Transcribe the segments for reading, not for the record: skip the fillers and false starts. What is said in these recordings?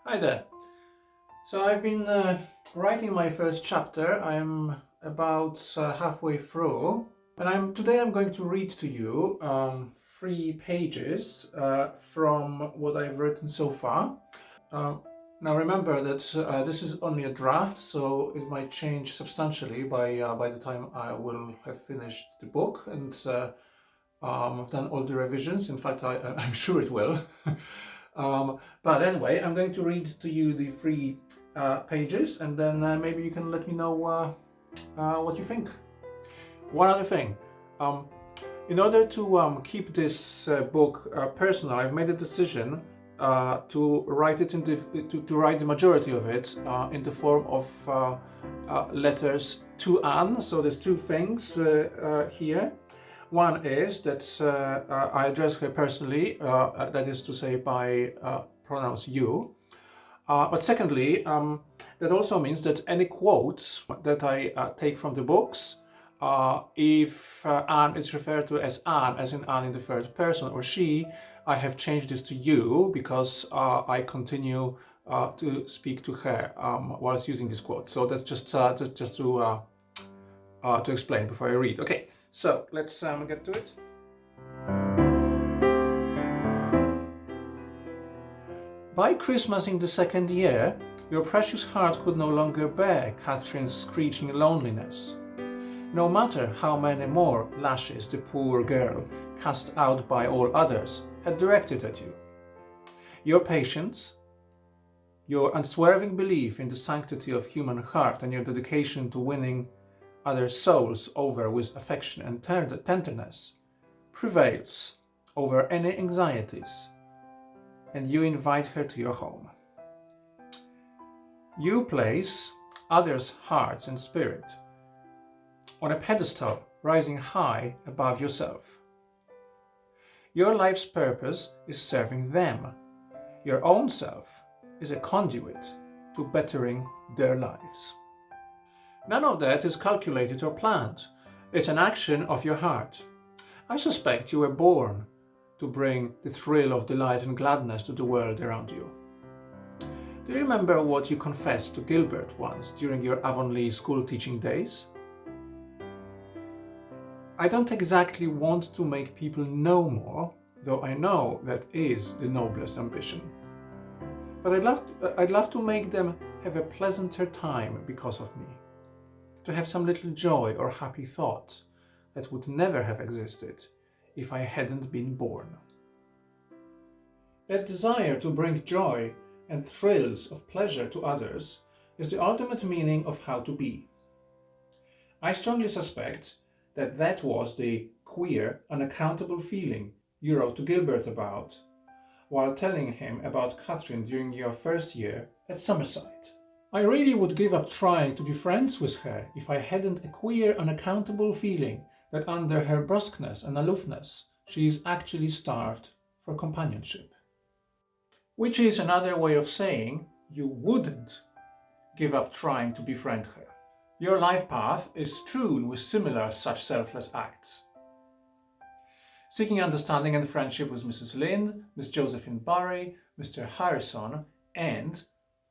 Hi there. So I've been writing my first chapter. I'm about halfway through, and today I'm going to read to you 3 pages from what I've written so far. Now remember that this is only a draft, so it might change substantially by the time I will have finished the book, and I've done all the revisions. In fact, I'm sure it will. But anyway, I'm going to read to you the 3 pages, and then maybe you can let me know what you think. One other thing, in order to keep this book personal, I've made a decision to write it to write the majority of it in the form of letters to Anne. So there's 2 things here. One is that I address her personally, that is to say by pronouns you. But secondly, that also means that any quotes that I take from the books, if Anne is referred to as Anne, as in Anne in the third person, or she, I have changed this to you because I continue to speak to her whilst using this quote. So that's just to explain before I read. Okay. So let's get to it. By Christmas in the 2nd year, your precious heart could no longer bear Catherine's screeching loneliness. No matter how many more lashes the poor girl, cast out by all others, had directed at you. Your patience, your unswerving belief in the sanctity of human heart, and your dedication to winning other souls over with affection and tenderness prevails over any anxieties, and you invite her to your home. You place others' hearts and spirit on a pedestal rising high above yourself. Your life's purpose is serving them. Your own self is a conduit to bettering their lives. None of that is calculated or planned. It's an action of your heart. I suspect you were born to bring the thrill of delight and gladness to the world around you. Do you remember what you confessed to Gilbert once during your Avonlea school teaching days? I don't exactly want to make people know more, though I know that is the noblest ambition. But I'd love to make them have a pleasanter time because of me. To have some little joy or happy thought that would never have existed if I hadn't been born. That desire to bring joy and thrills of pleasure to others is the ultimate meaning of how to be. I strongly suspect that that was the queer, unaccountable feeling you wrote to Gilbert about while telling him about Catherine during your first year at Summerside. I really would give up trying to be friends with her if I hadn't a queer, unaccountable feeling that under her brusqueness and aloofness, she is actually starved for companionship. Which is another way of saying you wouldn't give up trying to befriend her. Your life path is strewn with similar such selfless acts. Seeking understanding and friendship with Mrs. Lynde, Miss Josephine Barry, Mr. Harrison, and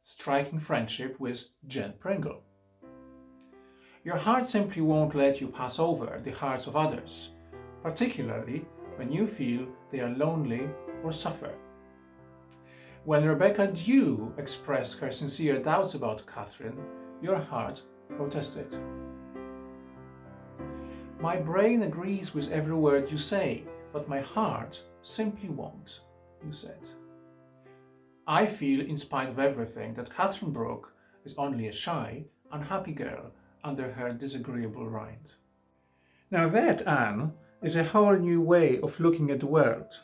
striking friendship with Jen Pringle. Your heart simply won't let you pass over the hearts of others, particularly when you feel they are lonely or suffer. When Rebecca Dew expressed her sincere doubts about Catherine, your heart protested. My brain agrees with every word you say, but my heart simply won't, you said. I feel, in spite of everything, that Catherine Brooke is only a shy, unhappy girl under her disagreeable rind. Now that, Anne, is a whole new way of looking at the world.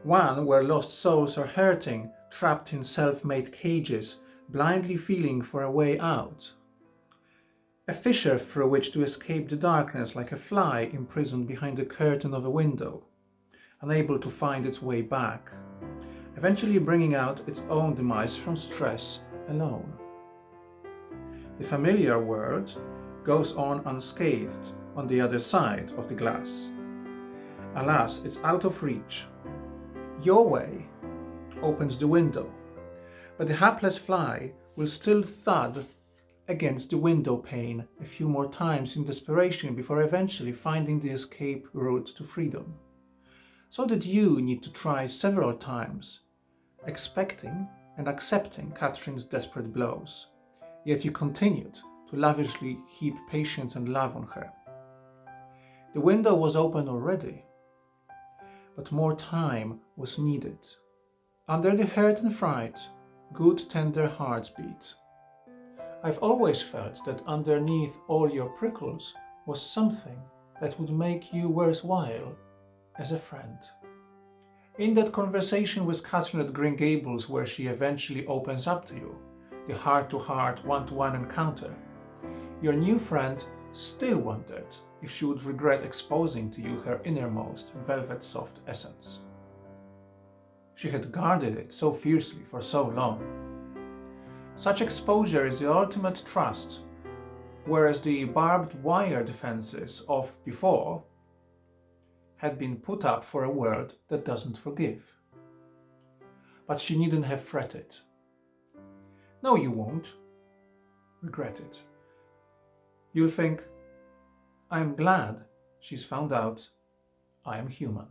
One where lost souls are hurting, trapped in self-made cages, blindly feeling for a way out. A fissure through which to escape the darkness like a fly imprisoned behind the curtain of a window, unable to find its way back, eventually bringing out its own demise from stress alone. The familiar world goes on unscathed on the other side of the glass. Alas, it's out of reach. Your way opens the window, But the hapless fly will still thud against the window pane a few more times in desperation before eventually finding the escape route to freedom. So did you need to try several times, expecting and accepting Catherine's desperate blows, yet you continued to lavishly heap patience and love on her. The window was open already, but more time was needed. Under the hurt and fright, good tender hearts beat. I've always felt that underneath all your prickles was something that would make you worthwhile as a friend. In that conversation with Catherine at Green Gables, where she eventually opens up to you, the heart-to-heart, one-to-one encounter, your new friend still wondered if she would regret exposing to you her innermost velvet-soft essence. She had guarded it so fiercely for so long. Such exposure is the ultimate trust, whereas the barbed wire defenses of before had been put up for a world that doesn't forgive. But she needn't have fretted. No, you won't regret it. You'll think, I'm glad she's found out I am human.